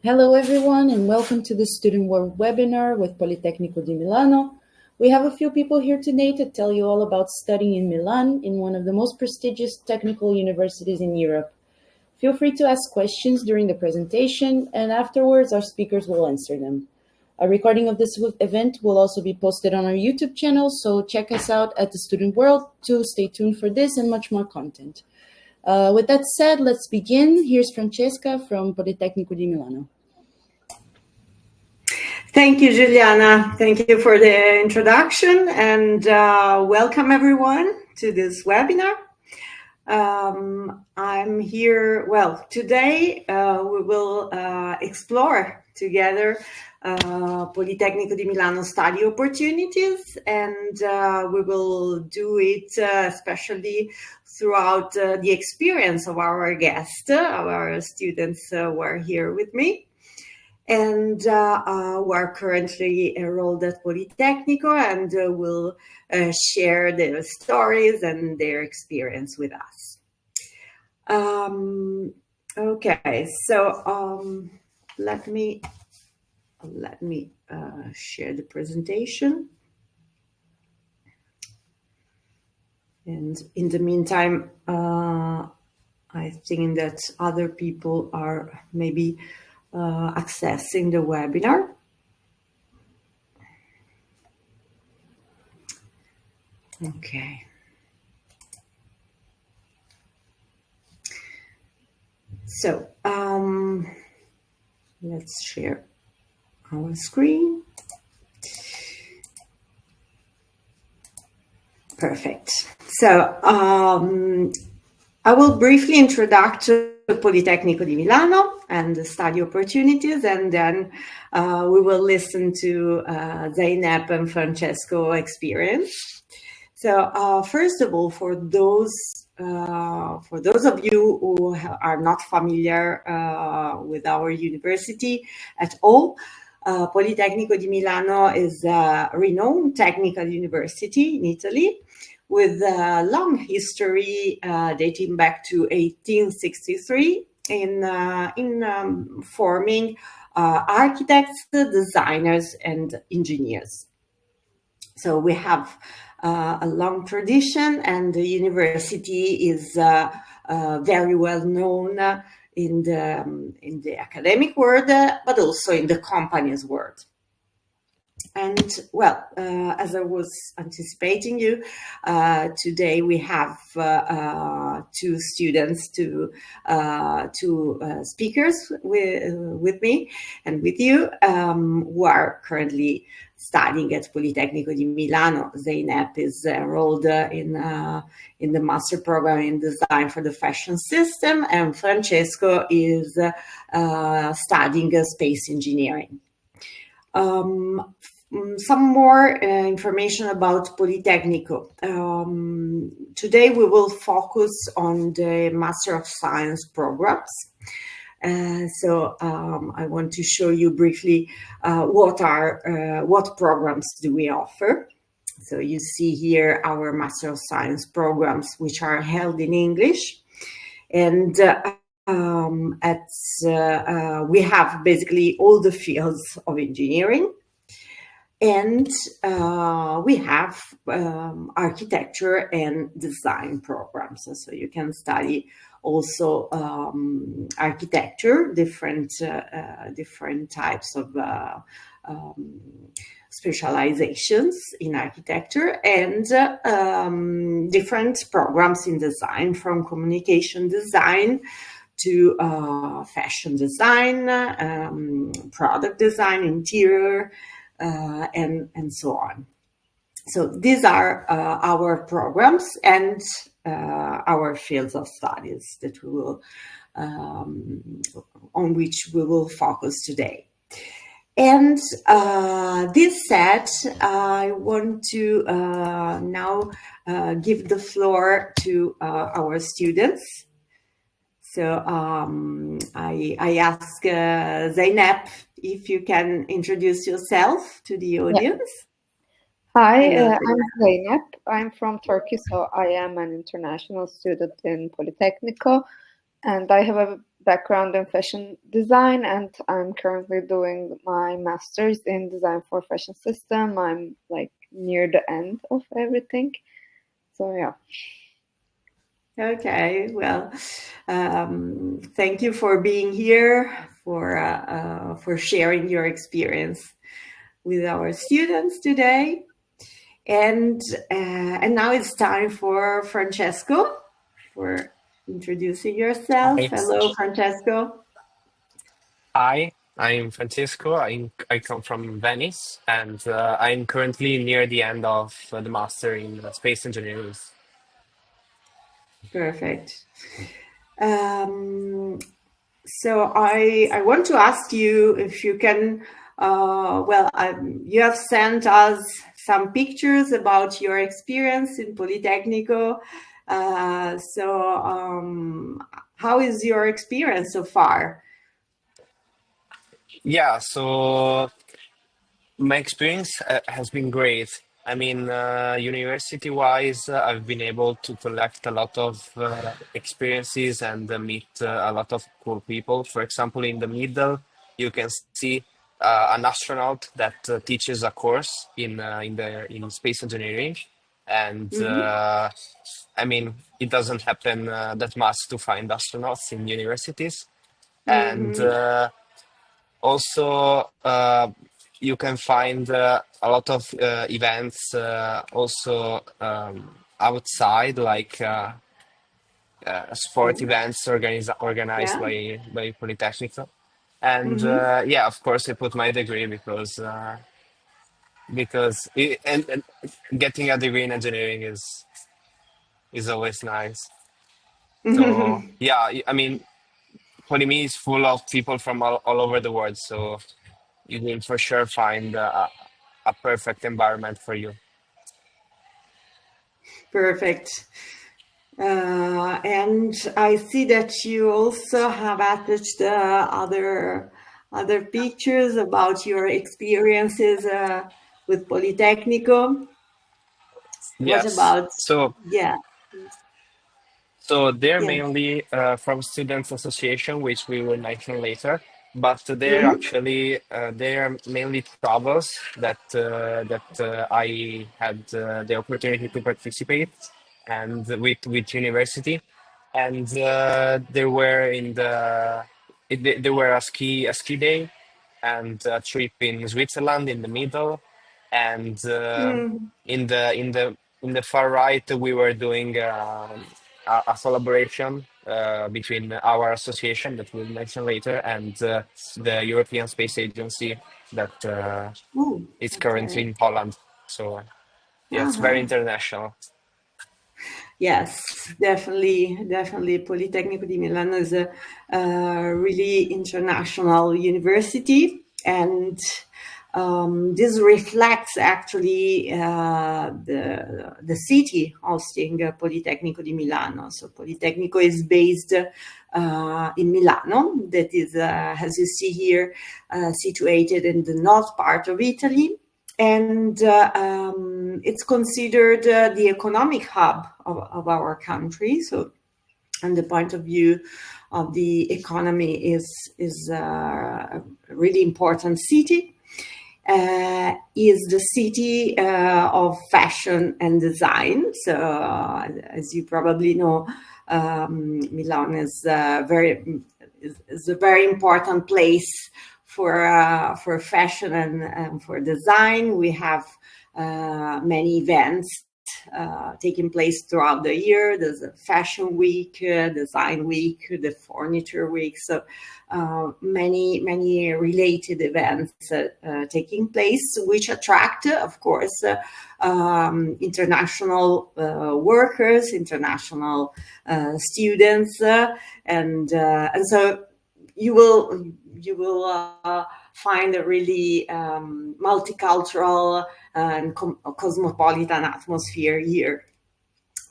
Hello everyone and welcome to the Student World webinar with Politecnico di Milano. We have a few people here today to tell you all about studying in Milan in one of the most prestigious technical universities in Europe. Feel free to ask questions during the presentation and afterwards our speakers will answer them. A recording of this event will also be posted on our YouTube channel, so check us out at the Student World to stay tuned for this and much more content. With that said, let's begin. Here's Francesca from Politecnico di Milano. Thank you, Juliana. Thank you for the introduction and welcome everyone to this webinar. I'm here, today we will explore together Politecnico di Milano study opportunities, and we will do it especially throughout the experience of our guests, our students who are here with me, and who are currently enrolled at Politecnico and will share their stories and their experience with us. Okay, so let me share the presentation. And in the meantime, I think that other people are maybe accessing the webinar. Okay. So let's share our screen. Perfect. So I will briefly introduce Politecnico di Milano and the study opportunities, and then we will listen to Zeynep and Francesco experience. So first of all, for those of you who are not familiar with our university at all, Politecnico di Milano is a renowned technical university in Italy with a long history dating back to 1863 in forming architects, designers, and engineers. So we have a long tradition, and the university is very well known in the academic world, but also in the company's world. And well, as I was anticipating you, today we have two students, two speakers with me and with you, who are currently studying at Politecnico di Milano. Zeynep is enrolled in the master program in design for the fashion system, and Francesco is studying space engineering. Some more information about Politecnico. Today we will focus on the Master of Science programs. So I want to show you briefly what programs do we offer. So you see here our Master of Science programs, which are held in English, and we have basically all the fields of engineering. And we have architecture and design programs. So you can study also architecture, different types of specializations in architecture, and different programs in design, from communication design to fashion design, product design, interior, and so on. So these are our programs and our fields of studies that we will on which we will focus today. And this said, I want to now give the floor to our students. So I ask Zeynep if you can introduce yourself to the audience. Hi, I'm Zeynep. I'm from Turkey, so I am an international student in Politecnico. and I have a background in fashion design, and I'm currently doing my master's in design for fashion system. I'm like near the end of everything. So yeah. Okay, well, thank you for being here, for sharing your experience with our students today. And now it's time for Francesco for introducing yourself. Hi. Hello, Francesco. Hi, I'm Francisco. I come from Venice, and I'm currently near the end of the master in space engineering. Perfect. Um, so I want to ask you if you can. You have sent us some pictures about your experience in Politecnico. How is your experience so far? Yeah, so my experience has been great. I mean, university-wise, I've been able to collect a lot of experiences and meet a lot of cool people. For example, in the middle, you can see an astronaut that teaches a course in space engineering, and Mm-hmm. I mean, it doesn't happen that much to find astronauts in universities, and Mm-hmm. also, you can find a lot of events also outside, like sport events organized Yeah. by Politecnico. And Mm-hmm. yeah, of course, I put my degree and getting a degree in engineering is always nice. So yeah, I mean, Polimi is full of people from all over the world. So you will for sure find a perfect environment for you. Perfect. And I see that you also have attached other pictures about your experiences with Politecnico. What Yes. about? So Yeah, they're yeah. mainly from Students Association, which we will mention later. But Mm-hmm. they are mainly travels that I had the opportunity to participate and with university, and they were they were a ski day and a trip in Switzerland in the middle, and Mm-hmm. in the far right we were doing a collaboration between our association that we'll mention later and the European Space Agency that Oh, is currently okay. in Poland. So yeah, it's very Uh-huh. international. Yes, definitely. Politecnico di Milano is a really international university, and this reflects actually the city hosting Politecnico di Milano. So Politecnico is based in Milano, that is, as you see here, situated in the north part of Italy, and it's considered the economic hub of our country. So, from the point of view of the economy, is a really important city. Is the city of fashion and design. So, as you probably know, Milan is a very important place for fashion and for design. We have many events taking place throughout the year. There's a fashion week, design week, the furniture week. So many related events taking place, which attract, of course, international workers, international students, and so you will find a really multicultural and cosmopolitan atmosphere here.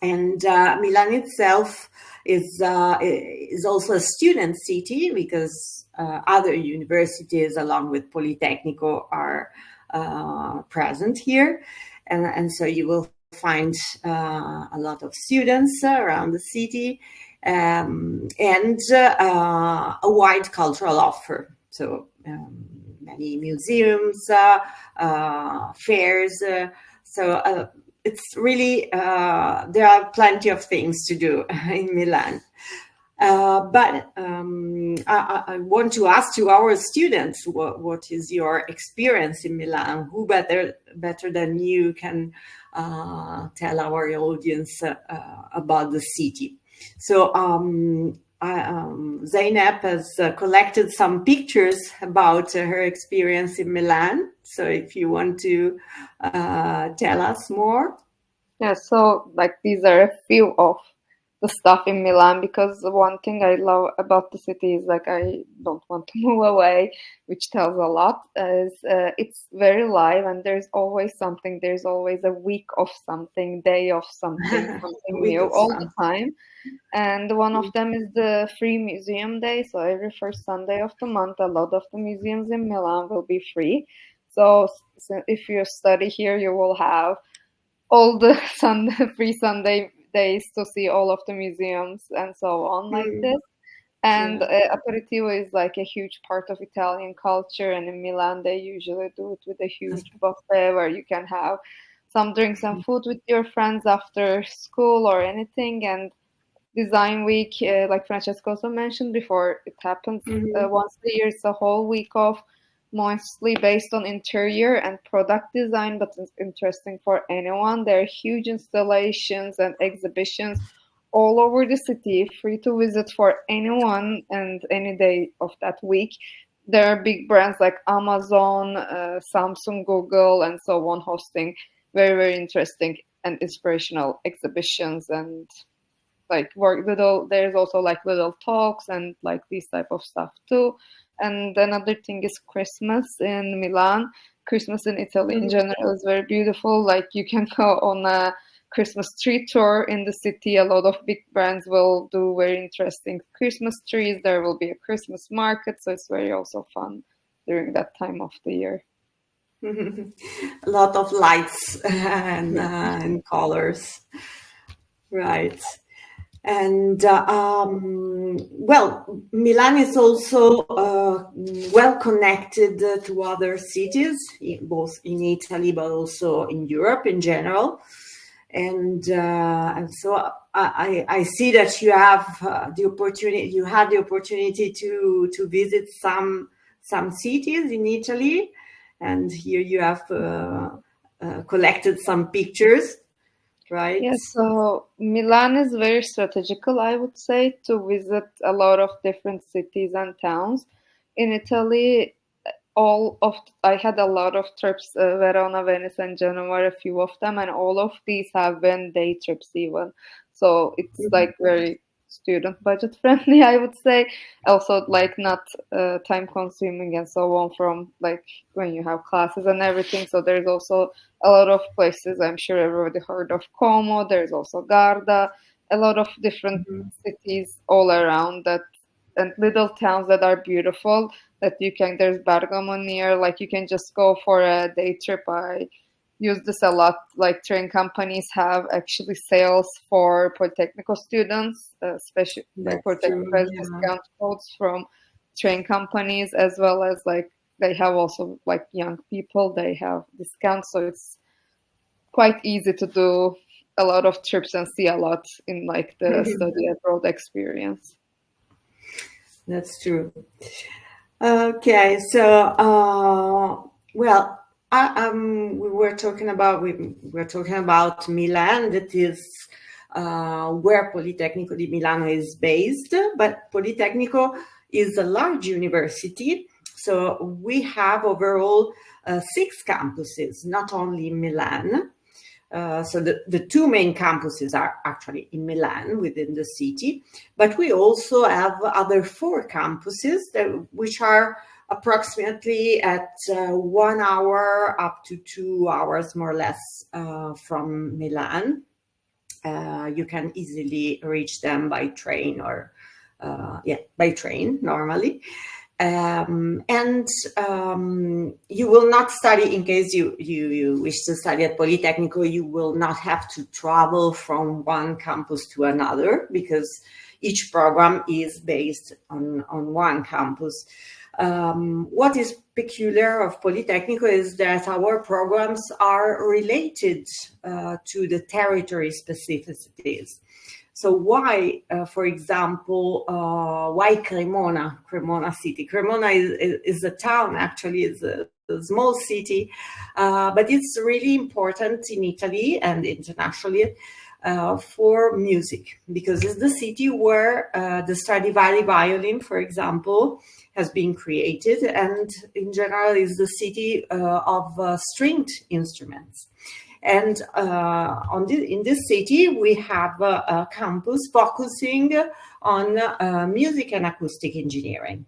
And Milan itself is also a student city because other universities, along with Politecnico, are present here, and so you will find a lot of students around the city. and a wide cultural offer. So many museums, fairs. So it's really, there are plenty of things to do in Milan. But I want to ask to our students, what is your experience in Milan? Who better than you can tell our audience about the city? So Zainab has collected some pictures about her experience in Milan. So if you want to tell us more. Yeah, so like these are a few of the stuff in Milan, because the one thing I love about the city is like I don't want to move away, which tells a lot. Is it's very live and there's always something. There's always a week of something, day of something, something Week new of all the sun. time. And one of them is the free museum day. So every first Sunday of the month, a lot of the museums in Milan will be free. So if you study here, you will have all the free Sunday days to see all of the museums and so on like this. And Yeah. aperitivo is like a huge part of Italian culture, and in Milan they usually do it with a huge buffet where you can have some drinks and food with your friends after school or anything. And Design Week, like Francesco also mentioned before, it happens once a year. It's a whole week of mostly based on interior and product design, but it's interesting for anyone. There are huge installations and exhibitions all over the city, free to visit for anyone and any day of that week. There are big brands like Amazon, Samsung, Google, and so on hosting very, very interesting and inspirational exhibitions and like work little. There's also like little talks and like these type of stuff too. And another thing is Christmas in Milan. Christmas in Italy in general is very beautiful. Like you can go on a Christmas tree tour in the city. A lot of big brands will do very interesting Christmas trees. There will be a Christmas market, so it's very also fun during that time of the year. A lot of lights and colors, right? And well, Milan is also well connected to other cities, both in Italy but also in Europe in general. And so I see that you have the opportunity. You had the opportunity to visit some cities in Italy, and here you have collected some pictures, right? Yeah, so Milan is very strategical, I would say, to visit a lot of different cities and towns. In Italy, I had a lot of trips, Verona, Venice, and Genoa, a few of them, and all of these have been day trips even. So it's like very student budget friendly, I would say. Also, like not time consuming and so on from like when you have classes and everything. So there's also a lot of places. I'm sure everybody heard of Como. There's also Garda. A lot of different cities all around that and little towns that are beautiful that you can. There's Bergamo near, like you can just go for a day trip. I use this a lot. Like train companies have actually sales for Politecnico students, especially like That's Politecnico true. has Yeah. discount codes from train companies, as well as like they have also like young people, they have discounts. So it's quite easy to do a lot of trips and see a lot in like the study abroad experience. That's true. Okay, so well, we were talking about Milan. That is where Politecnico di Milano is based. But Politecnico is a large university, so we have overall 6 campuses, not only in Milan. So the 2 main campuses are actually in Milan within the city, but we also have other 4 campuses which are approximately at 1 hour up to 2 hours more or less from Milan. You can easily reach them by train or by train normally. And you will not study, in case you wish to study at Politecnico, you will not have to travel from one campus to another, because each program is based on one campus. What is peculiar of Politecnico is that our programs are related to the territory specificities. So why, for example, why Cremona city? Cremona is a town, actually, is a small city, but it's really important in Italy and internationally for music, because it's the city where the Stradivari violin, for example, has been created, and in general is the city of stringed instruments. And in this city, we have a campus focusing on music and acoustic engineering.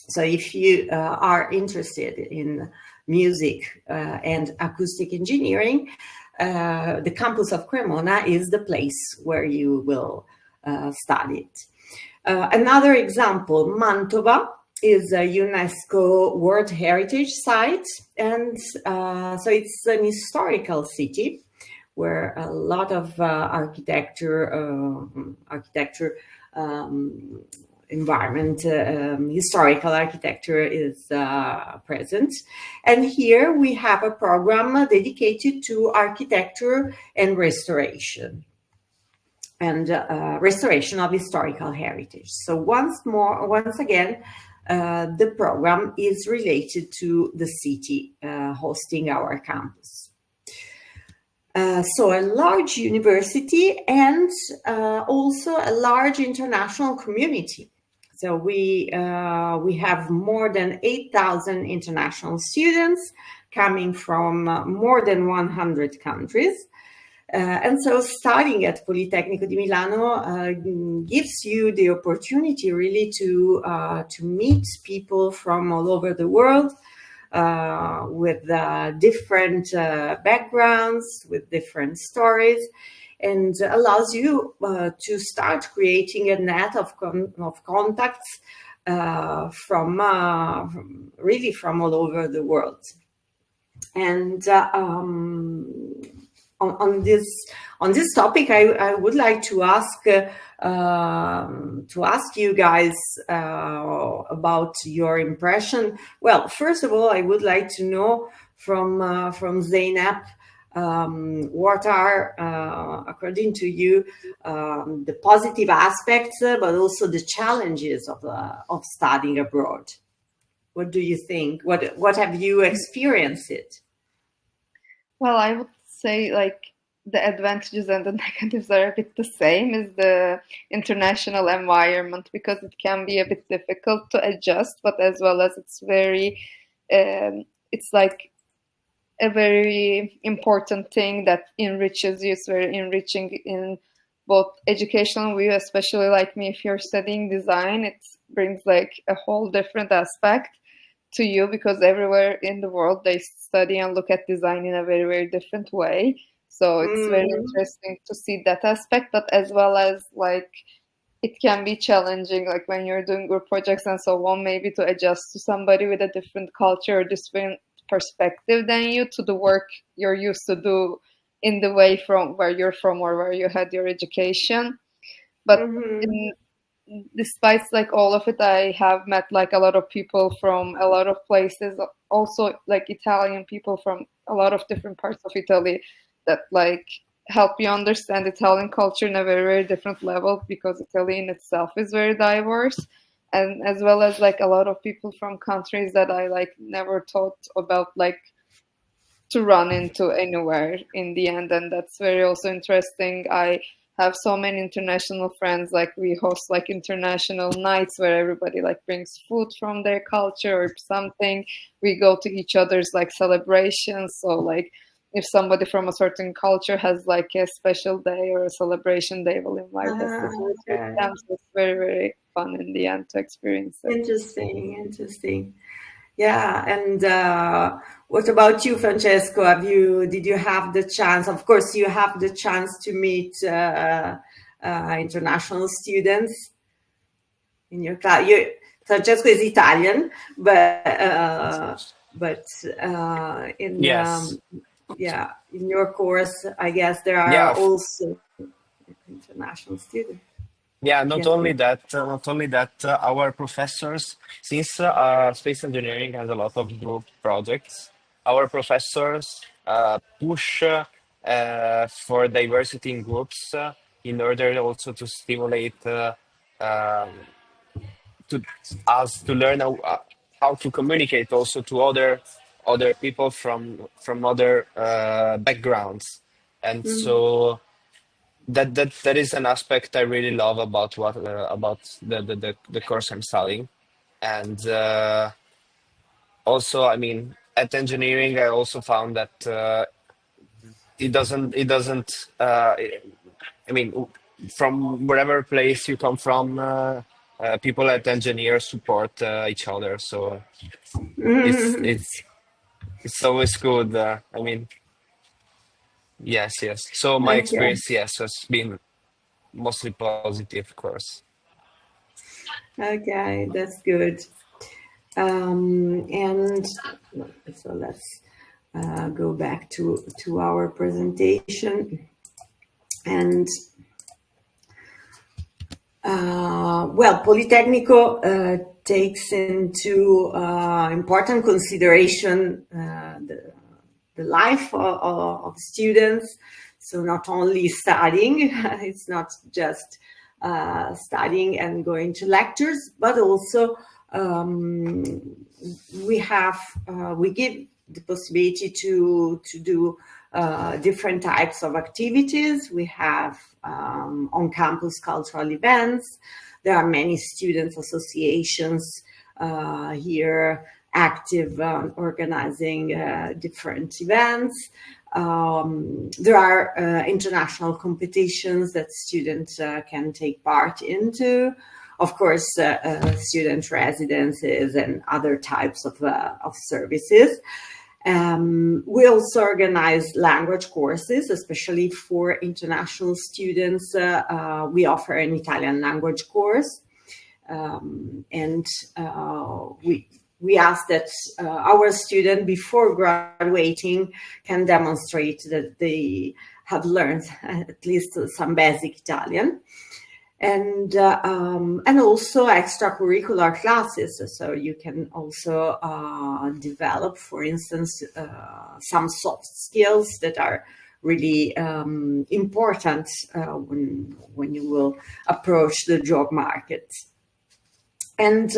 So if you are interested in music and acoustic engineering, the campus of Cremona is the place where you will study it. Another example, Mantova is a UNESCO World Heritage Site, and so it's an historical city where a lot of environment, historical architecture is present. And here we have a program dedicated to architecture and restoration, and restoration of historical heritage. So once again, the program is related to the city hosting our campus. So a large university and also a large international community. So we have more than 8,000 international students coming from more than 100 countries. And so studying at Politecnico di Milano gives you the opportunity really to meet people from all over the world, with different backgrounds, with different stories, and allows you to start creating a net of contacts from really from all over the world. And on this topic, I would like to ask you guys about your impression. Well, first of all, I would like to know from Zeynep, what are, according to you, the positive aspects, but also the challenges of studying abroad. What do you think? What have you experienced it? Well, I would say like the advantages and the negatives are a bit the same as the international environment, because it can be a bit difficult to adjust, but as well as it's very, it's like a very important thing that enriches you. It's very enriching in both educational view, especially like me, if you're studying design, it brings like a whole different aspect to you, because everywhere in the world they study and look at design in a very, very different way. So it's very interesting to see that aspect, but as well as like it can be challenging, like when you're doing group projects and so on, maybe to adjust to somebody with a different culture or different perspective than you, to the work you're used to do in the way from where you're from or where you had your education. But despite like all of it, I have met like a lot of people from a lot of places, also like Italian people from a lot of different parts of Italy, that like help you understand Italian culture in a very, very different level, because Italy in itself is very diverse. And as well as like a lot of people from countries that I like never thought about like to run into anywhere in the end. And that's very also interesting. I have so many international friends, like we host like international nights where everybody like brings food from their culture or something. We go to each other's like celebrations. So like if somebody from a certain culture has like a special day or a celebration, they will invite us to celebrate them. So it's very, very fun in the end to experience it. Interesting. Yeah, and what about you, Francesco? Did you have the chance? Of course, you have the chance to meet international students in your class. Francesco is Italian, but in Yes. yeah, in your course, I guess there Yeah. are also international students. Yeah, Yes, please. not only that, our professors, since space engineering has a lot of group projects, our professors push for diversity in groups in order also to stimulate um, to us to learn how to communicate also to other people from other backgrounds, and Mm. so that is an aspect I really love about what about the course I'm studying, and also I mean at engineering I also found that it doesn't I mean from wherever place you come from people at engineer support each other, so it's Mm. it's it's always good. I mean yes, so my Okay, experience yes has been mostly positive of course. okay, that's good. And so let's go back to our presentation. And well, Politecnico takes into important consideration the life of students. So not only studying, it's not just studying and going to lectures, but also we give the possibility to do different types of activities. We have on-campus cultural events. There are many students associations here active organizing different events. There are international competitions that students can take part into. Of course, student residences and other types of services. We also organize language courses, especially for international students. We offer an Italian language course, and we ask that our student before graduating can demonstrate that they have learned at least some basic Italian. And also extracurricular classes. So you can also develop, for instance, some soft skills that are really important when you will approach the job market. And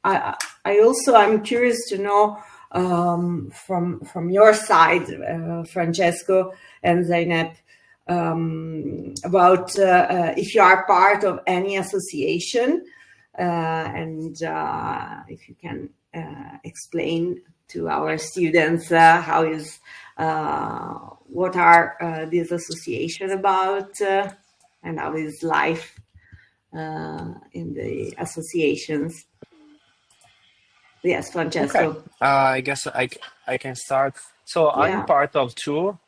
I also I'm curious to know from your side, Francesco and Zainab, about if you are part of any association, and if you can explain to our students what are these association about, and how is life in the associations. Yes, Okay. Francesco. I guess I can start. So I'm Yeah. part of two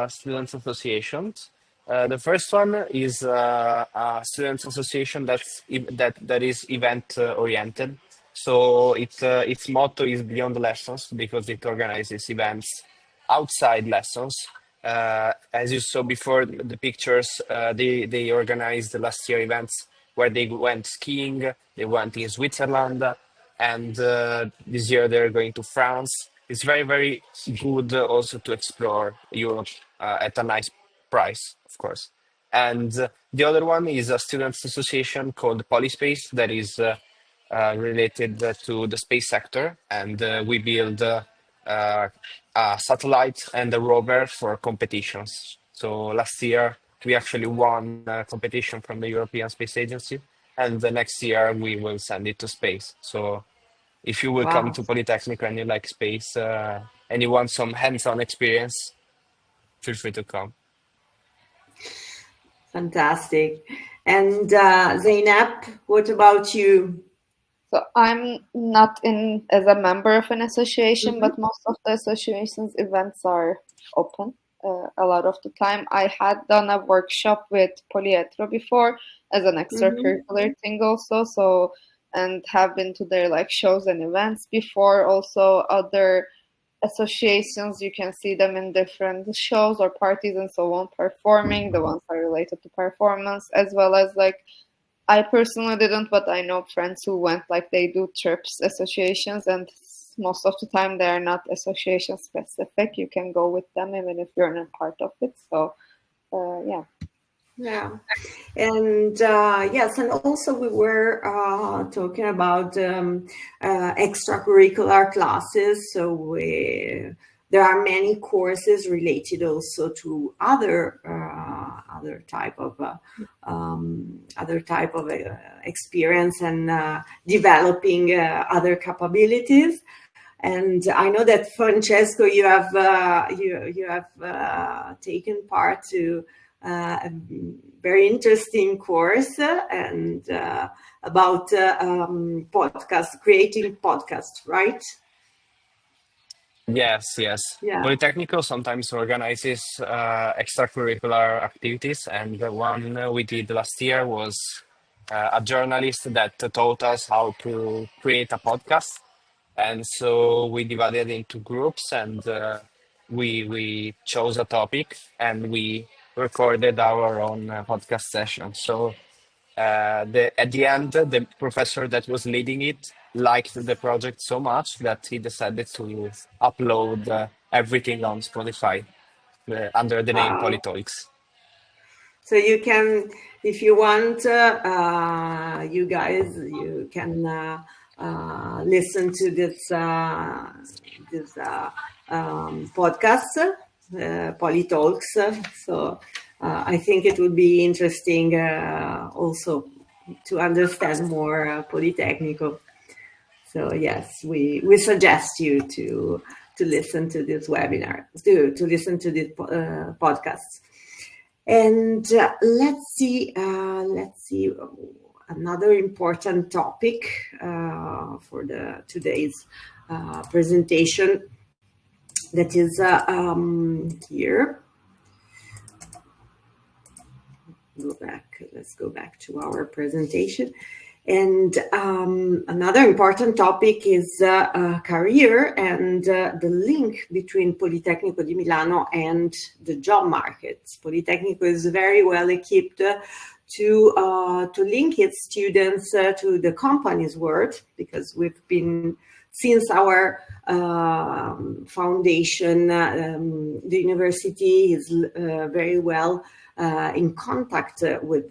students associations. The first one is a students association that is event oriented. So its motto is Beyond the Lessons because it organizes events outside lessons. As you saw before the pictures, they organized the last year events where they went skiing, they went in Switzerland, and this year they're going to France. It's very, very good also to explore Europe at a nice price, of course. And the other one is a students' association called Polyspace that is related to the space sector, and we build uh, a satellite and a rover for competitions. So last year we actually won a competition from the European Space Agency, and the next year we will send it to space. So if you will come Wow. to Polytechnic and you like space and you want some hands-on experience, feel free to come. Fantastic. And Zainab, what about you? So I'm not in as a member of an association, Mhm. but most of the association's events are open. A lot of the time, I had done a workshop with Polietro before as an Mhm. extracurricular thing also. So and have been to their like shows and events before. Also, other associations, you can see them in different shows or parties and so on, performing. The ones are related to performance, as well as like I personally didn't, but I know friends who went. Like they do trips, associations, and most of the time they're not association specific. You can go with them even if you're not part of it. So yeah. Yeah, and yes, and also we were talking about extracurricular classes. So there are many courses related also to other type of experience and developing other capabilities. And I know that Francesco, you have taken part to a very interesting course and about creating podcasts, right? Yes, yes. Yeah. Politecnico sometimes organizes extracurricular activities, and the one we did last year was a journalist that taught us how to create a podcast. And so we divided into groups, and we chose a topic, and we recorded our own podcast session. So at the end, the professor that was leading it liked the project so much that he decided to upload everything on Spotify under the name Wow. Politalks. So you can, if you want, you guys, you can listen to this podcast, Politalks. So I think it would be interesting also to understand more Politecnico. So yes, we suggest you to listen to this webinar, to listen to this podcast. And let's see another important topic for today's presentation. That is here. Let's go back to our presentation. And another important topic is career and the link between Politecnico di Milano and the job markets. Politecnico is very well equipped to link its students to the company's world, because we've been, since our foundation, the university is very well in contact with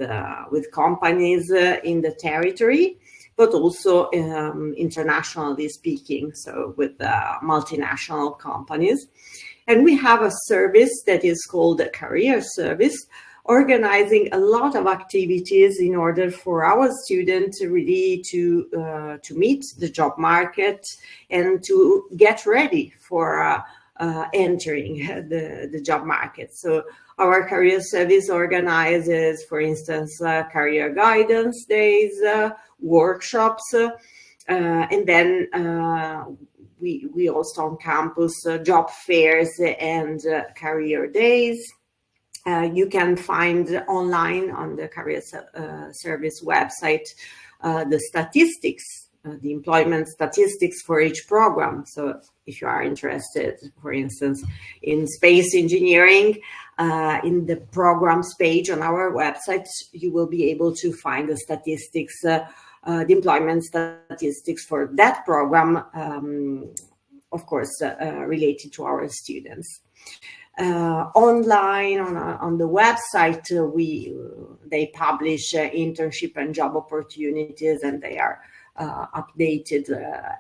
companies in the territory, but also internationally speaking, so with multinational companies. And we have a service that is called a career service, organizing a lot of activities in order for our students really to meet the job market and to get ready for entering the job market. So our career service organizes, for instance, career guidance days, workshops, and then we host on campus job fairs and career days. You can find online on the career service website the statistics, the employment statistics for each program. So if you are interested, for instance, in space engineering, in the programs page on our website, you will be able to find the statistics, the employment statistics for that program, of course, related to our students. Online on the website, they publish internship and job opportunities, and they are updated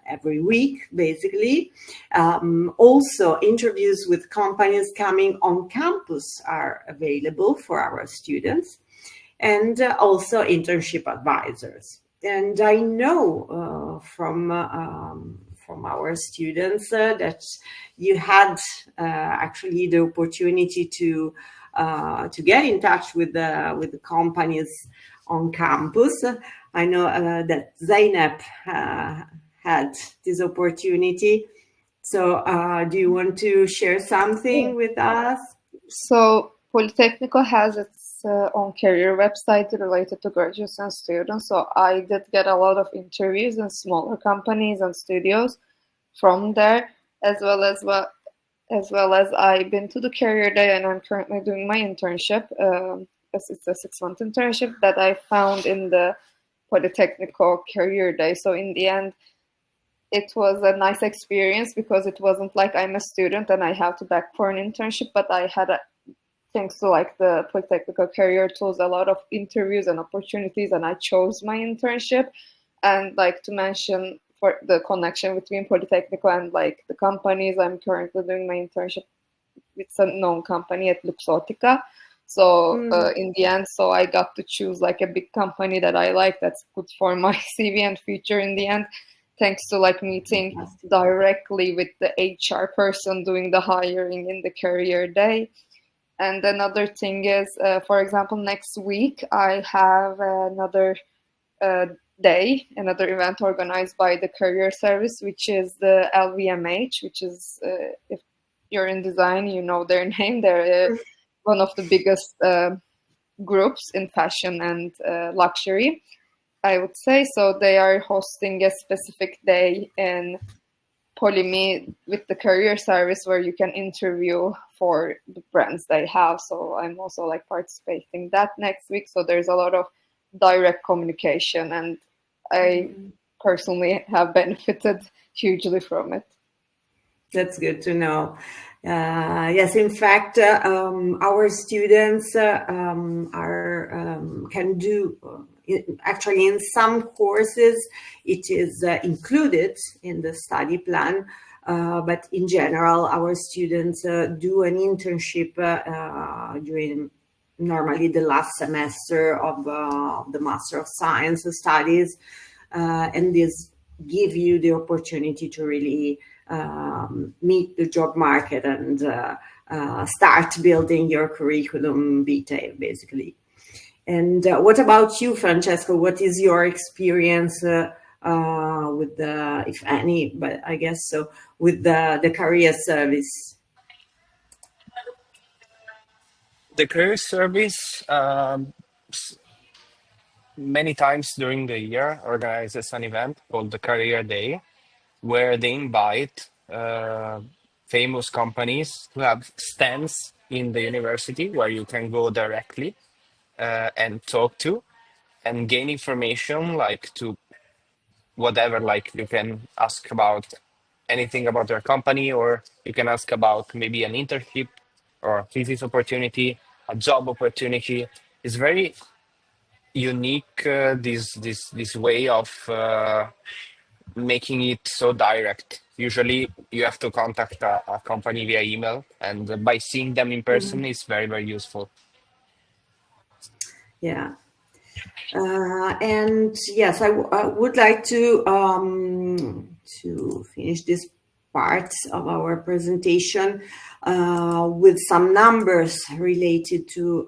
every week, basically. Also, interviews with companies coming on campus are available for our students, and also internship advisors. And I know from our students that you had actually the opportunity to get in touch with the companies on campus. I know that Zainab had this opportunity. So do you want to share something with us? So Politecnico has its own career website related to graduates and students. So I did get a lot of interviews in smaller companies and studios from there, as well as I've been to the career day, and I'm currently doing my internship. It's a 6-month internship that I found in the Politecnico career day. So in the end, it was a nice experience because it wasn't like I'm a student and I have to back for an internship, but I had thanks to like the Politecnico career tools, a lot of interviews and opportunities, and I chose my internship. And like to mention for the connection between Politecnico and like the companies, I'm currently doing my internship with a known company at Luxottica. So in the end, so I got to choose like a big company that I like, that's good for my CV and future in the end, thanks to like meeting directly with the HR person doing the hiring in the career day. And another thing is, for example, next week I have another another event organized by the Career Service, which is the LVMH, which is, if you're in design, you know their name. They're one of the biggest groups in fashion and luxury, I would say. So they are hosting a specific day in Polyme with the Career Service where you can interview for the brands they have. So I'm also like participating that next week. So there's a lot of direct communication, and I personally have benefited hugely from it. That's good to know. Yes, in fact, our students can do, actually in some courses, it is included in the study plan, but in general, our students do an internship during normally the last semester of the Master of Science studies, and this give you the opportunity to really meet the job market and start building your curriculum vitae, basically. And what about you, Francesco? What is your experience with the, if any, but I guess so, with the career service? The career service many times during the year organizes an event called the Career Day, where they invite famous companies to have stands in the university where you can go directly and talk to and gain information, like to whatever, like you can ask about anything about their company, or you can ask about maybe an internship or a thesis opportunity, a job opportunity. It's very unique, this way of making it so direct. Usually you have to contact a company via email, and by seeing them in person it's very, very useful. Yeah. And yes, I would like to finish this part of our presentation with some numbers related to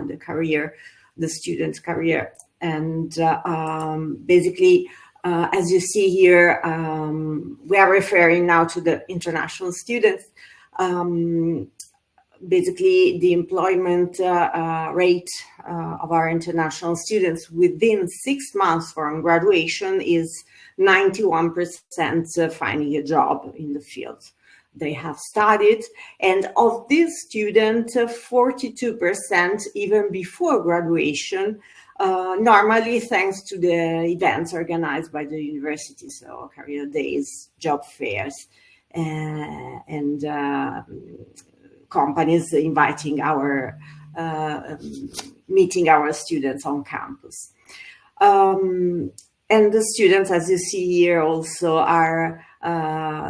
the career, the student's career. And basically, as you see here, we are referring now to the international students. Basically, the employment rate of our international students within 6 months from graduation is 91% finding a job in the field they have studied. And of these students, 42% even before graduation, normally thanks to the events organized by the university, so career days, job fairs, and companies inviting meeting our students on campus. And the students, as you see here, also are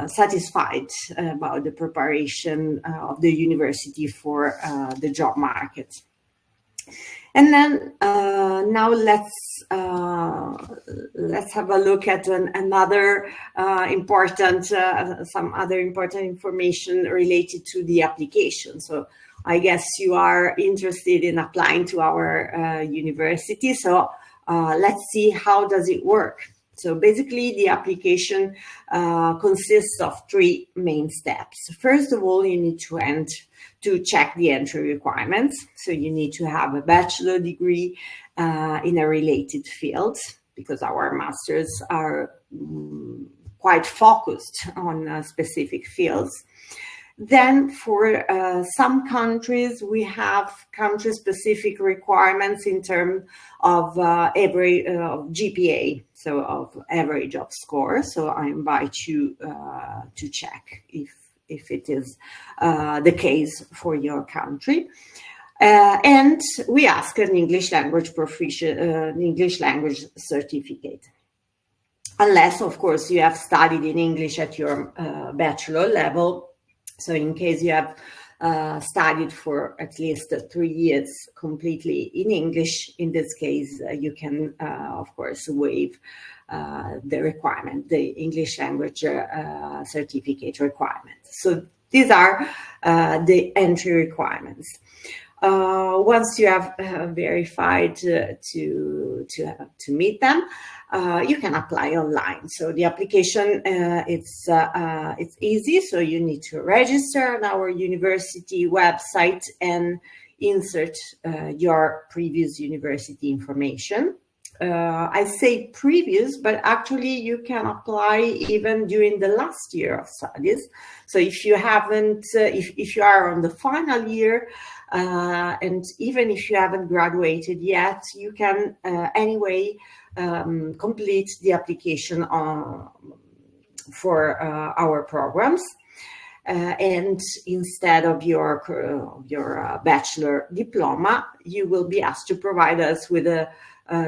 satisfied about the preparation of the university for the job market. And then now let's have a look at another some other important information related to the application. So I guess you are interested in applying to our university. So let's see how does it work. So basically, the application consists of three main steps. First of all, you need to check the entry requirements. So you need to have a bachelor degree in a related field, because our masters are quite focused on specific fields. Then for some countries, we have country-specific requirements in terms of GPA, so of average of score. So I invite you to check if it is the case for your country. And we ask an English language English language certificate. Unless, of course, you have studied in English at your bachelor level. So in case you have studied for at least 3 years completely in English, in this case, you can, of course, waive the requirement, the English language certificate requirement. So these are the entry requirements. Once you have verified to meet them, you can apply online. So the application it's easy. So you need to register on our university website and insert your previous university information. I say previous, but actually you can apply even during the last year of studies. So if you haven't, if you are on the final year, and even if you haven't graduated yet, you can anyway complete the application for our programs. And instead of your bachelor diploma, you will be asked to provide us with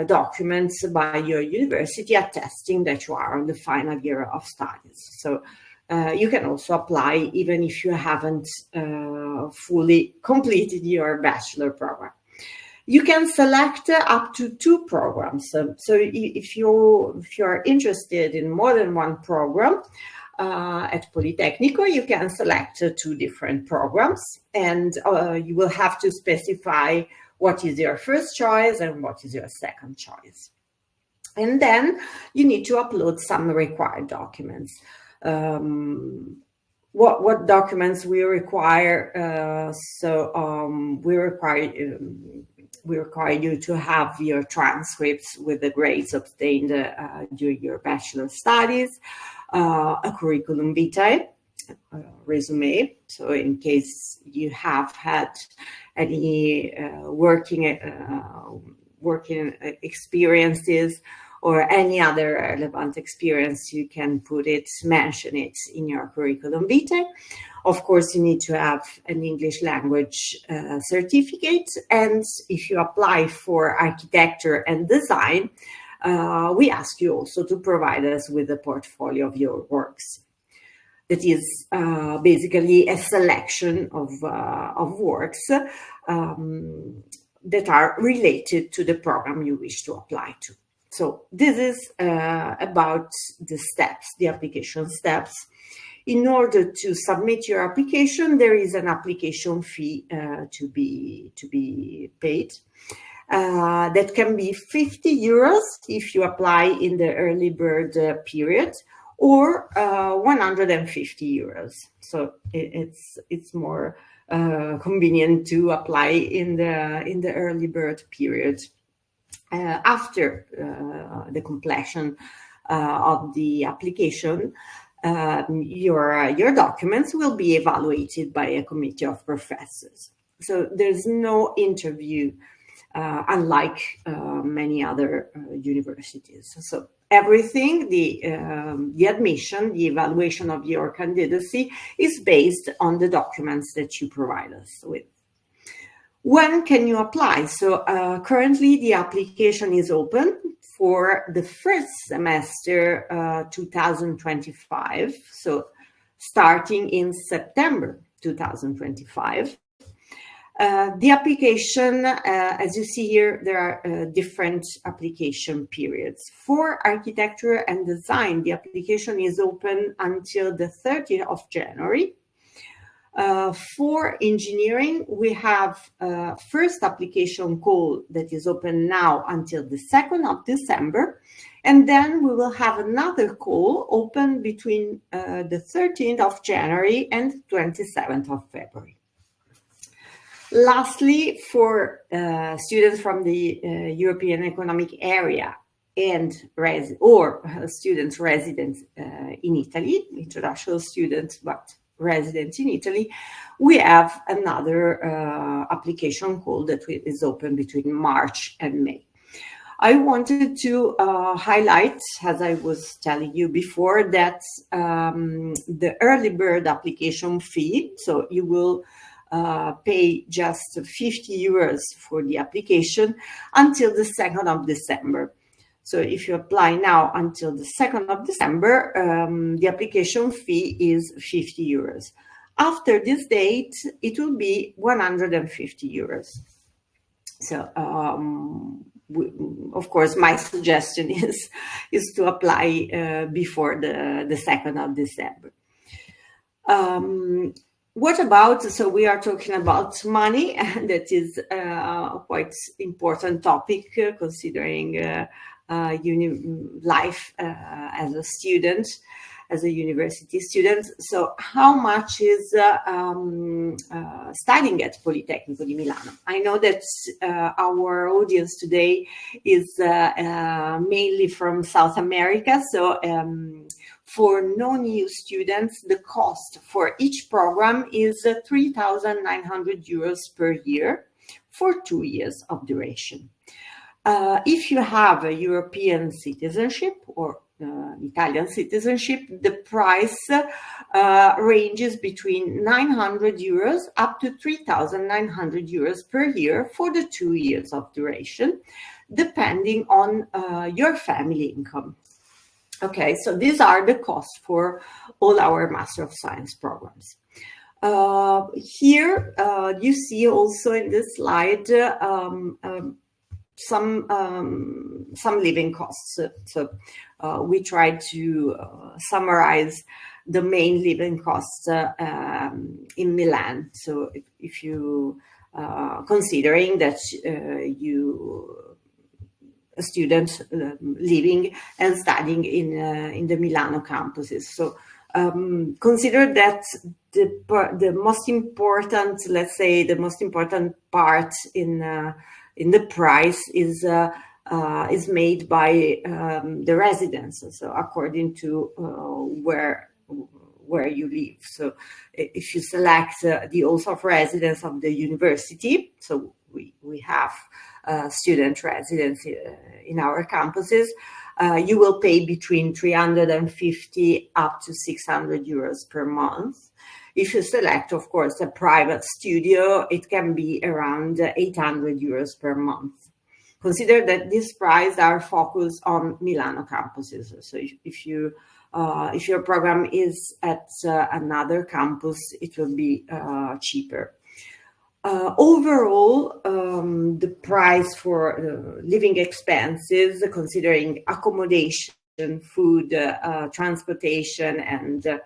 documents by your university attesting that you are on the final year of studies. So you can also apply even if you haven't fully completed your bachelor program. You can select up to 2 programs. So if you are interested in more than one program at Politecnico, you can select 2 different programs, and you will have to specify what is your first choice and what is your second choice. And then you need to upload some required documents. What documents we require? We require you to have your transcripts with the grades obtained during your bachelor studies, a curriculum vitae, resume. So in case you have had any working experiences or any other relevant experience, you can mention it in your curriculum vitae. Of course, you need to have an English language certificate. And if you apply for architecture and design, we ask you also to provide us with a portfolio of your works. That is basically a selection of works that are related to the program you wish to apply to. So this is about the steps, the application steps. In order to submit your application, there is an application fee to be paid. That can be 50 euros if you apply in the early bird period, or 150 euros. So it's more convenient to apply in the early bird period. After the completion of the application, your documents will be evaluated by a committee of professors. So there's no interview, unlike many other universities. So everything, the admission, the evaluation of your candidacy is based on the documents that you provide us with. When can you apply? So currently the application is open for the first semester 2025, so starting in September 2025. The application, as you see here, there are different application periods. For architecture and design, the application is open until the 30th of January. For engineering, we have first application call that is open now until the 2nd of December. And then we will have another call open between the 13th of January and 27th of February. Lastly, for students from the European Economic Area and students resident in Italy, international students, but resident in Italy, we have another application call that is open between March and May. I wanted to highlight, as I was telling you before, that the early bird application fee, so you will pay just 50 euros for the application until the 2nd of December. So if you apply now until the 2nd of December, the application fee is 50 euros. After this date, it will be 150 euros. So, of course, my suggestion is to apply before the 2nd of December. What about, so we are talking about money, and that is a quite important topic considering life as a student, as a university student. So how much is studying at Politecnico di Milano? I know that our audience today is mainly from South America. So for non-EU students, the cost for each program is 3,900 euros per year for 2 years of duration. If you have a European citizenship or Italian citizenship, the price ranges between 900 euros up to 3,900 euros per year for the 2 years of duration, depending on your family income. Okay, so these are the costs for all our Master of Science programs. Here you see also in this slide some living costs. So we try to summarize the main living costs in Milan. So if you considering that a student living and studying in the Milano campuses. So consider that the most important, let's say, the most important part in the price is made by the residents. So according to where you live. So if you select the oath of residence of the university, so we have student residents in our campuses, you will pay between 350 up to 600 euros per month. If you select, of course, a private studio, it can be around 800 euros per month. Consider that these prices are focused on Milano campuses. So if your program is at another campus, it will be cheaper. Overall, the price for living expenses, considering accommodation, food, transportation, and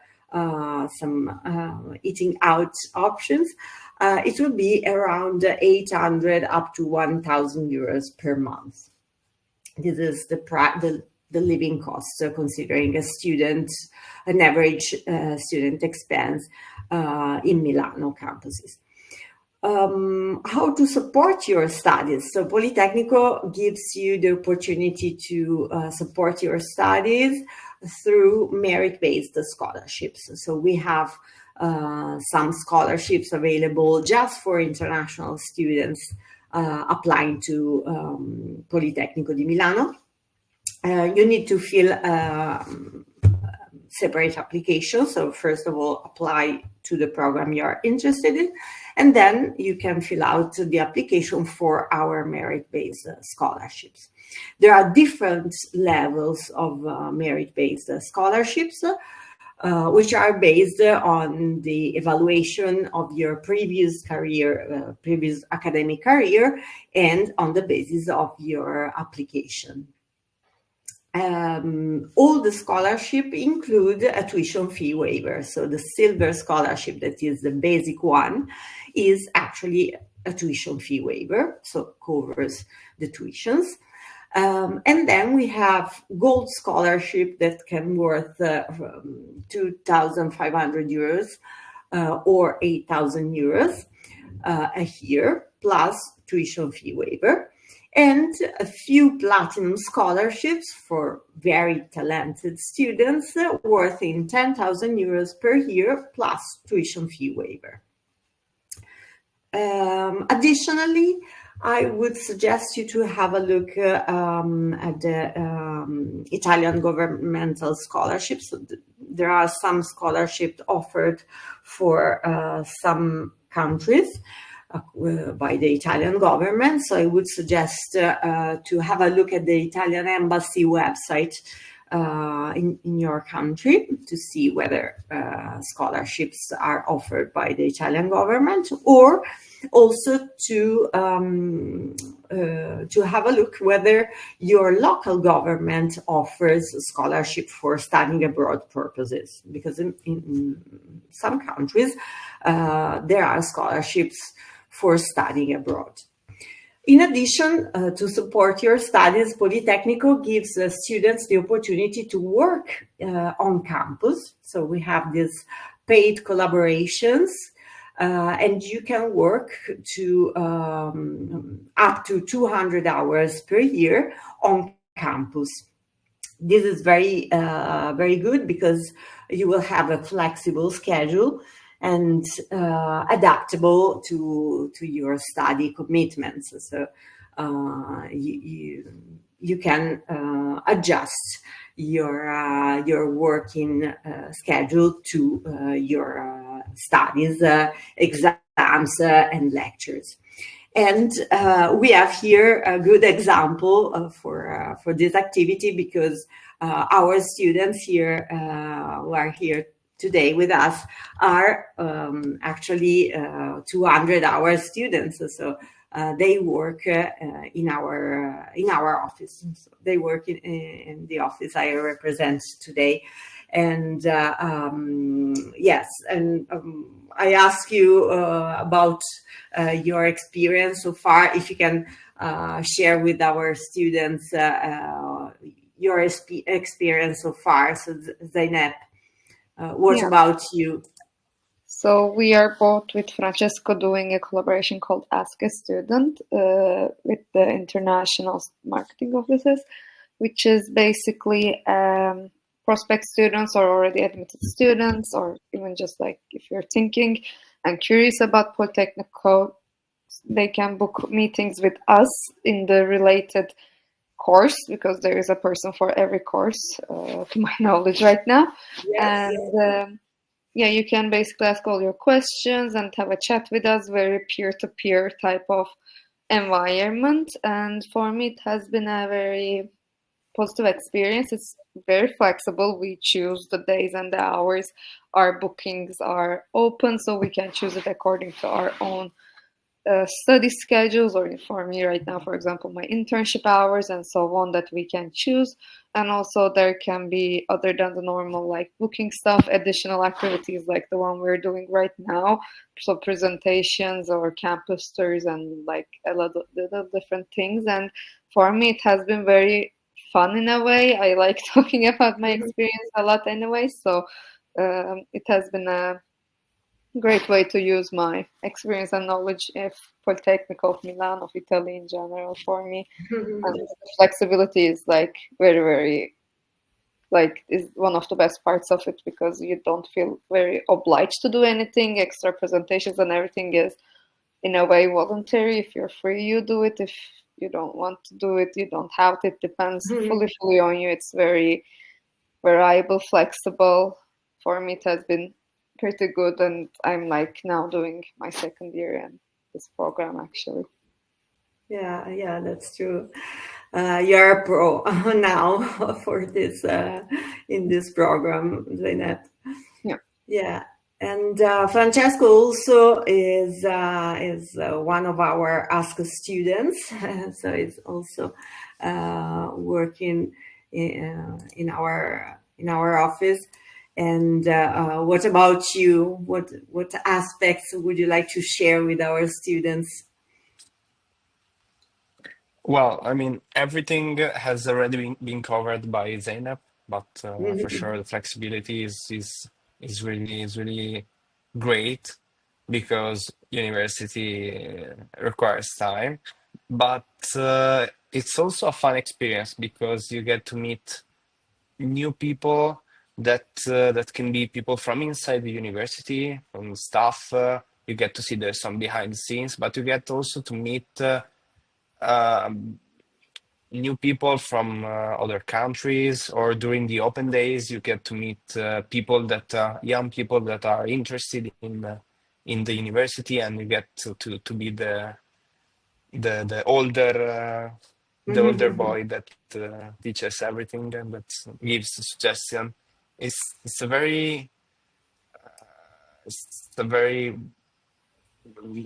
some eating out options, it will be around 800 up to 1,000 euros per month. This is the living costs, considering an average student expense in Milano campuses. How to support your studies. So Politecnico gives you the opportunity to support your studies through merit-based scholarships. So we have some scholarships available just for international students applying to Politecnico di Milano. You need to fill separate applications. So first of all, apply to the program you're interested in, and then you can fill out the application for our merit-based scholarships. There are different levels of merit-based scholarships, which are based on the evaluation of your previous career, previous academic career, and on the basis of your application. all the scholarship include a tuition fee waiver. So the silver scholarship, that is the basic one, is actually a tuition fee waiver, so covers the tuitions. And then we have gold scholarship that can worth 2,500 euros or 8,000 euros a year, plus tuition fee waiver, and a few platinum scholarships for very talented students worth in 10,000 euros per year, plus tuition fee waiver. Additionally, I would suggest you to have a look at the Italian governmental scholarships. So there are some scholarships offered for some countries by the Italian government. So I would suggest to have a look at the Italian embassy website in your country to see whether scholarships are offered by the Italian government, or also to have a look whether your local government offers scholarship for studying abroad purposes, because in some countries there are scholarships for studying abroad. In addition, to support your studies, Politecnico gives students the opportunity to work on campus. So we have these paid collaborations, and you can work to up to 200 hours per year on campus. This is very good because you will have a flexible schedule and adaptable to your study commitments. So you can adjust your working schedule to your studies, exams, and lectures. And we have here a good example for this activity, because our students here who are here today with us are actually 200-hour students. So they work in our office. So they work in the office I represent today. And yes, and I ask you about your experience so far. If you can share with our students your experience so far. So Zainab, what about you? So we are both with Francesco doing a collaboration called Ask a Student with the international marketing offices, which is basically prospect students or already admitted students, or even just like if you're thinking and curious about Politecnico, they can book meetings with us in the related course, because there is a person for every course, to my knowledge right now. Yes. And yeah, you can basically ask all your questions and have a chat with us, very peer-to-peer type of environment. And for me, it has been a very positive experience. It's very flexible. We choose the days and the hours. Our bookings are open, so we can choose it according to our own study schedules, or for me right now, for example, my internship hours and so on, that we can choose. And also there can be, other than the normal like booking stuff, additional activities like the one we're doing right now. So presentations or campus tours and like a lot of little different things. And for me, it has been very fun in a way. I like talking about my experience a lot anyway. So it has been a great way to use my experience and knowledge of Politecnico of Milan, of Italy in general, for me. And the flexibility is like very, very, like, is one of the best parts of it, because you don't feel very obliged to do anything. Extra presentations and everything is in a way voluntary. If you're free, you do it. If you don't want to do it, you don't have to. It depends fully on you. It's very variable, flexible. For me, it has been pretty good, and I'm like now doing my second year in this program actually. Yeah, that's true. You're a pro now for this in this program, Zainab. Yeah. And Francesco also is one of our Ask students, so he's also working in our office. And what about you? What aspects would you like to share with our students? Well, I mean, everything has already been covered by Zainab, but for sure the flexibility is really great because university requires time, but it's also a fun experience because you get to meet new people that can be people from inside the university, from staff. You get to see there's some behind the scenes, but you get also to meet um, new people from other countries, or during the open days you get to meet people that young people that are interested in the university, and you get to be the older boy that teaches everything and that gives suggestion. It's a very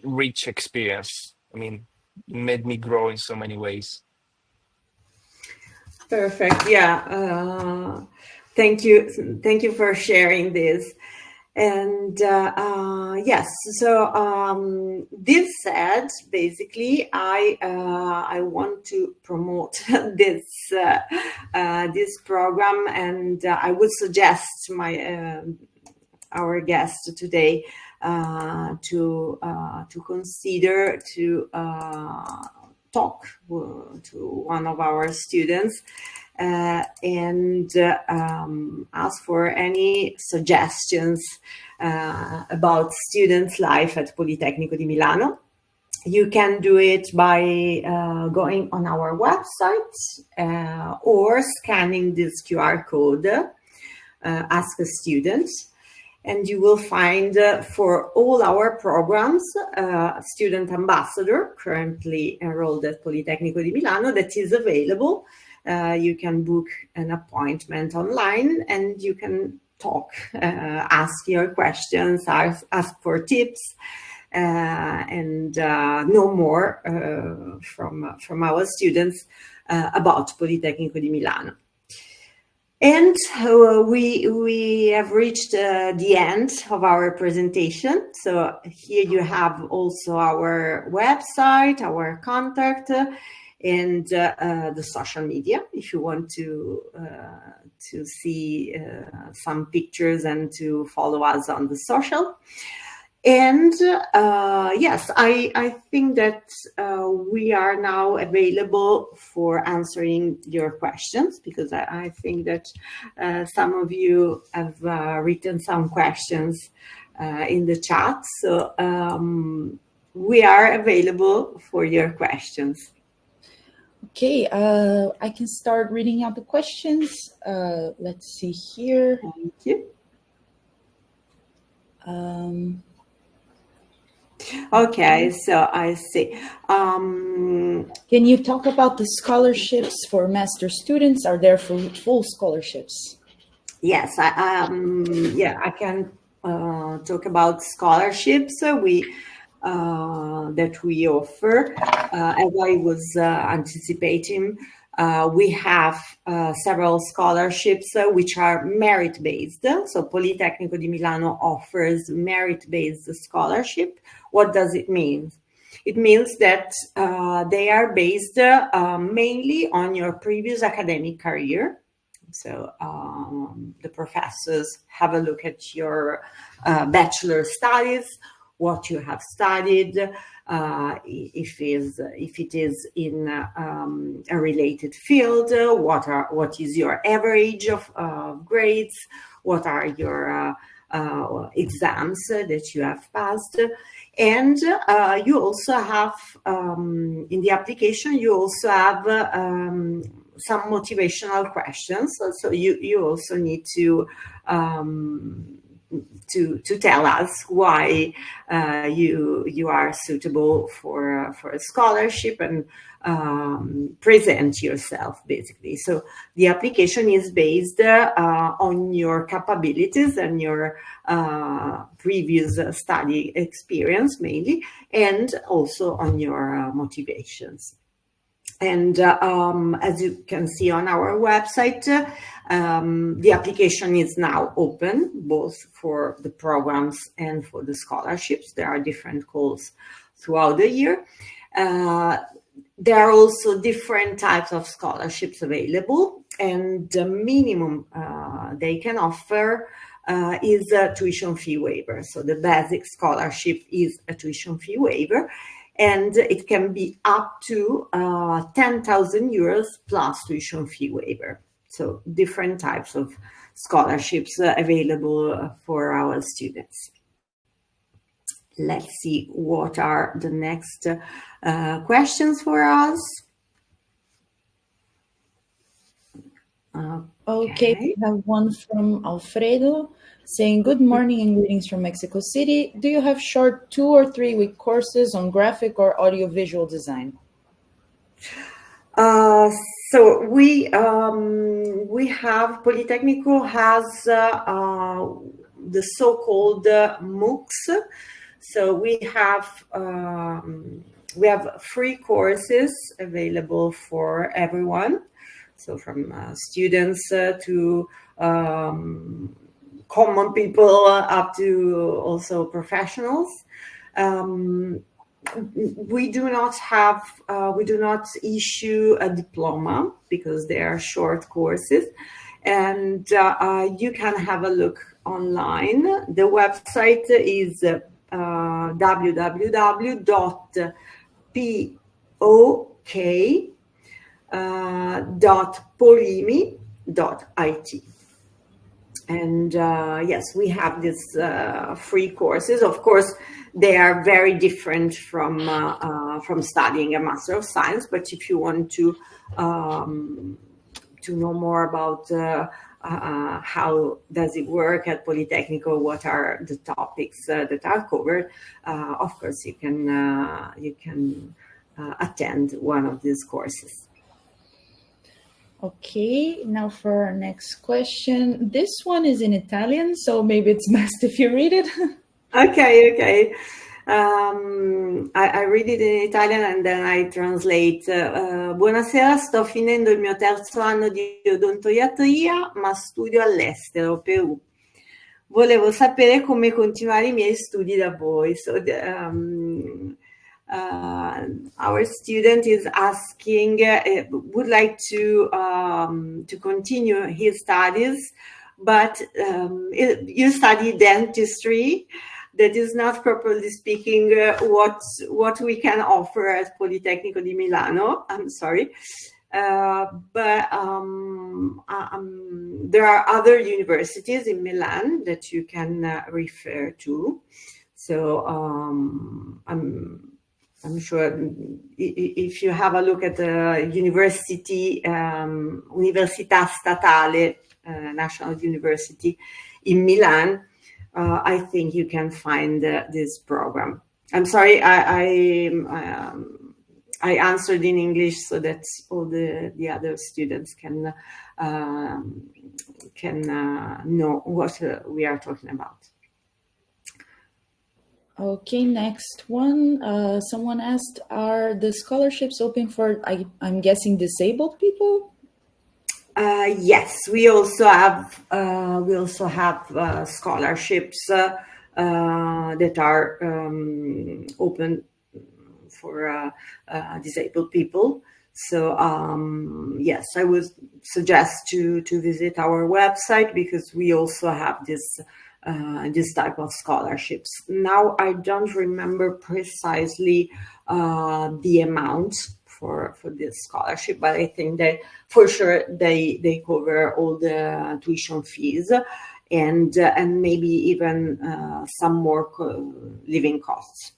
rich experience. I mean, it made me grow in so many ways. Perfect. Yeah. Thank you for sharing this. And yes, so this said, basically, I want to promote this program, and I would suggest our guest today to consider to talk to one of our students and ask for any suggestions about students' life at Politecnico di Milano. You can do it by going on our website or scanning this QR code, Ask a Student. And you will find for all our programs a student ambassador currently enrolled at Politecnico di Milano that is available. You can book an appointment online and you can talk, ask your questions, ask for tips, and know more from our students about Politecnico di Milano. And we have reached the end of our presentation. So here you have also our website, our contact, and the social media if you want to see some pictures and to follow us on the social. And yes, I think that we are now available for answering your questions, because I think that some of you have written some questions in the chat. So we are available for your questions. Okay, I can start reading out the questions. Let's see here. Thank you. Okay, so I see. Can you talk about the scholarships for master students? Are there full scholarships? Yes, I can talk about scholarships that we offer. As I was anticipating, we have several scholarships which are merit-based. So Politecnico di Milano offers merit-based scholarship. What does it mean? It means that they are based mainly on your previous academic career. So the professors have a look at your bachelor studies, what you have studied, if it is in a related field, what is your average of grades, what are your exams that you have passed. And you also have, in the application, you also have some motivational questions. So you also need to tell us why you are suitable for a scholarship, and present yourself, basically. So the application is based on your capabilities and your previous study experience mainly, and also on your motivations. And as you can see on our website, the application is now open, both for the programs and for the scholarships. There are different calls throughout the year. There are also different types of scholarships available, and the minimum they can offer is a tuition fee waiver. So the basic scholarship is a tuition fee waiver, and it can be up to 10,000 euros plus tuition fee waiver. So different types of scholarships available for our students. Let's see what are the next questions for us. Okay, we have one from Alfredo saying, good morning and greetings from Mexico City. Do you have short 2 or 3 week courses on graphic or audiovisual design? So we have, Politecnico has the so-called MOOCs. So we have 3 courses available for everyone. So from students to common people up to also professionals. We do not issue a diploma because they are short courses, and you can have a look online. The website is www.polimi.it. And yes, we have these free courses. Of course, they are very different from studying a Master of Science. But if you want to know more about how does it work at Politecnico, what are the topics that are covered, of course, you can attend one of these courses. Okay, now for our next question. This one is in Italian, so maybe it's best if you read it. Okay. I read it in Italian and then I translate. Buonasera, sto finendo il mio 3° anno di odontoiatria, ma studio all'estero, Perù. Volevo sapere come continuare I miei studi da voi. So our student is asking, would like to continue his studies, but you study dentistry. That is not, properly speaking, what we can offer at Politecnico di Milano. I'm sorry. But there are other universities in Milan that you can refer to. So I'm sure if you have a look at the university, Università Statale, National University in Milan, I think you can find this program. I'm sorry, I answered in English so that all the other students can know what we are talking about. Okay, next one. Someone asked, are the scholarships open for, I'm guessing, disabled people? Yes, we also have scholarships that are open for disabled people. So yes, I would suggest to visit our website because we also have this type of scholarships. Now I don't remember precisely the amount for this scholarship, but I think that for sure they cover all the tuition fees and maybe even some more living costs.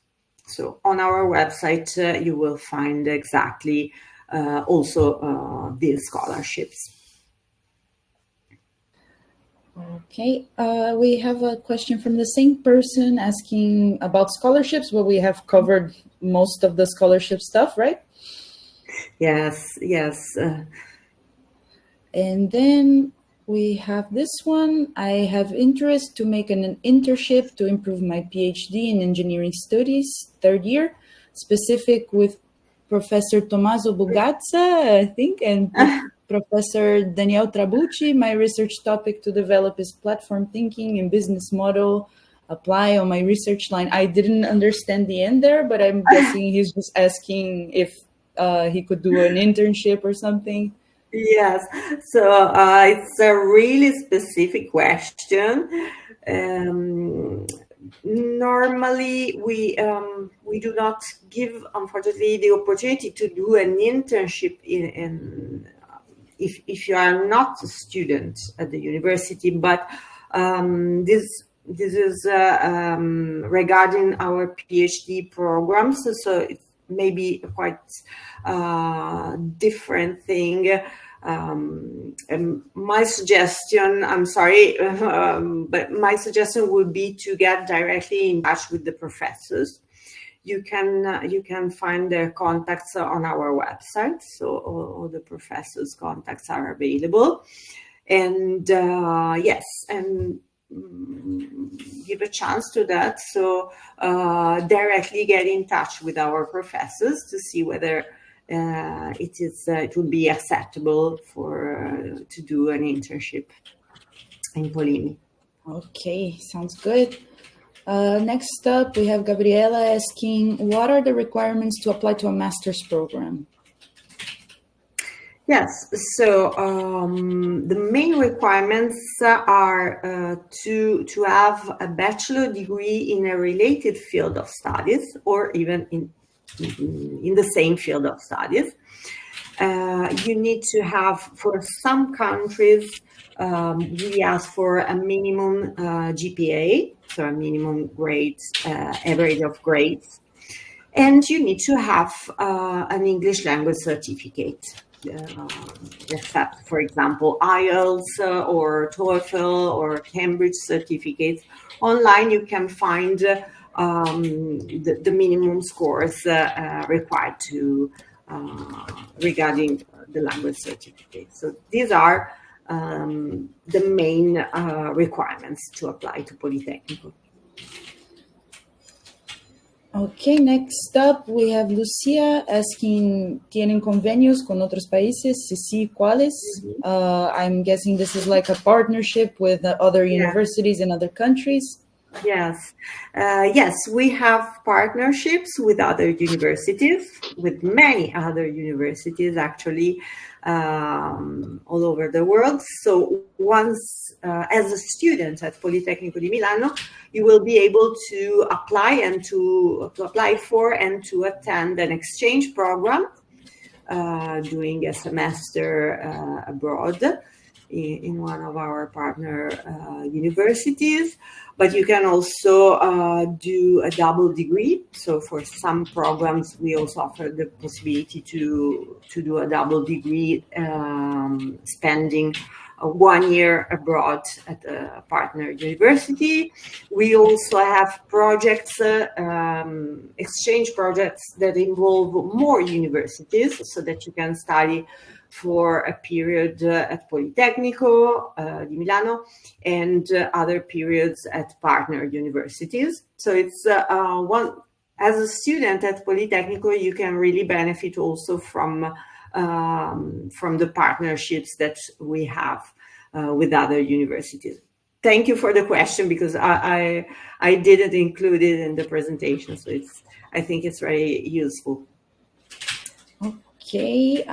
So on our website you will find exactly also these scholarships. Okay, we have a question from the same person asking about scholarships, but we have covered most of the scholarship stuff, right? Yes. And then we have this one. I have interest to make an internship to improve my PhD in engineering studies, 3rd year, specific with Professor Tommaso Bugazza, I think, and Professor Daniel Trabucci. My research topic to develop is platform thinking and business model apply on my research line. I didn't understand the end there, but I'm guessing he's just asking if he could do an internship or something. Yes, so it's a really specific question. Um, Normally, we do not give, unfortunately, the opportunity to do an internship if you are not a student at the university. But this is regarding our PhD programs, so it may be a quite different thing. And my suggestion, I'm sorry, but my suggestion would be to get directly in touch with the professors. You can find their contacts on our website, so all the professors' contacts are available. And yes, and give a chance to that. So directly get in touch with our professors to see whether it would be acceptable to do an internship in Polimi. Okay, sounds good. Next up, we have Gabriela asking, what are the requirements to apply to a master's program? Yes, so the main requirements are to have a bachelor degree in a related field of studies, or even in the same field of studies. You need to have, for some countries, we ask for a minimum GPA, so a minimum grades, average of grades. And you need to have an English language certificate. Except, for example, IELTS or TOEFL or Cambridge certificates. Online, you can find the minimum scores required regarding the language certificate. So these are the main requirements to apply to Politecnico. Okay, next up we have Lucia asking, ¿tienen convenios con otros países? Si sí, ¿cuáles? I'm guessing this is like a partnership with other universities in other countries. Yes, yes, we have partnerships with other universities, with many other universities actually, all over the world. So once, as a student at Politecnico di Milano, you will be able to apply and to apply for and to attend an exchange program, doing a semester abroad in one of our partner universities. But you can also do a double degree. So for some programs, we also offer the possibility to do a double degree, spending 1 year abroad at a partner university. We also have projects, exchange projects that involve more universities, so that you can study for a period at Politecnico di Milano and other periods at partner universities. So it's as a student at Politecnico, you can really benefit also from the partnerships that we have with other universities. Thank you for the question, because I didn't include it in the presentation, so I think it's very useful. Okay,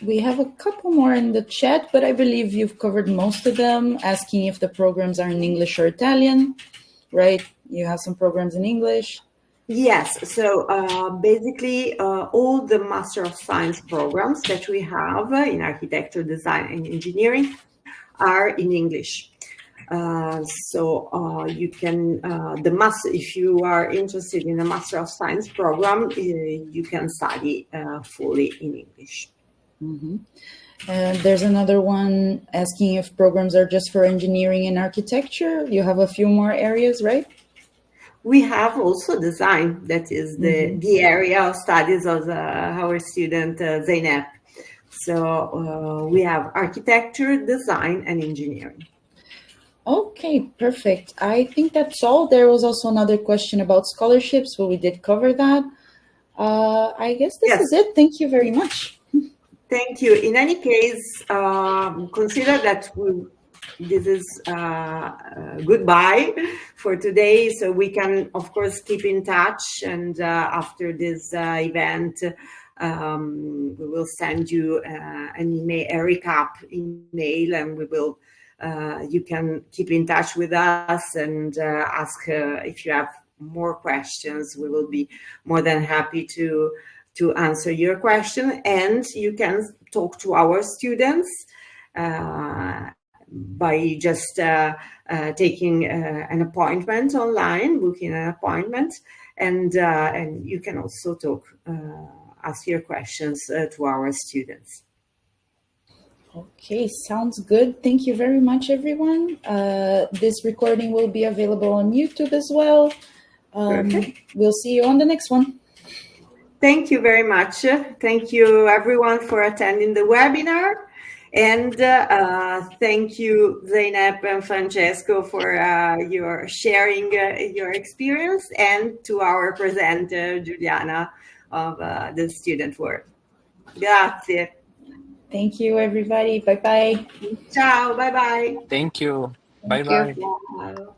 we have a couple more in the chat, but I believe you've covered most of them, asking if the programs are in English or Italian, right? You have some programs in English. Yes, so basically all the Master of Science programs that we have in architecture, design, and engineering are in English. So you can, if you are interested in a Master of Science program, you can study fully in English. Mm-hmm. There's another one asking if programs are just for engineering and architecture. You have a few more areas, right? We have also design. That is the area of studies of our student Zeynep. So we have architecture, design, and engineering. Okay, perfect. I think that's all. There was also another question about scholarships, but we did cover that. I guess this Yes. is it. Thank you very much. Thank you. In any case, consider that this is goodbye for today. So we can, of course, keep in touch. And after this event, we will send you an email, a recap email, and we will. You can keep in touch with us and ask if you have more questions. We will be more than happy to answer your question, and you can talk to our students by just taking an appointment online, booking an appointment, and you can also talk, ask your questions to our students. Okay, sounds good. Thank you very much, everyone. This recording will be available on YouTube as well. We'll see you on the next one. Thank you very much. Thank you, everyone, for attending the webinar. And thank you, Zeynep and Francesco, for your sharing your experience, and to our presenter, Giuliana, of the Student World. Grazie. Thank you, everybody. Bye-bye. Ciao, bye-bye. Thank you. Thank Bye you. bye. Ciao.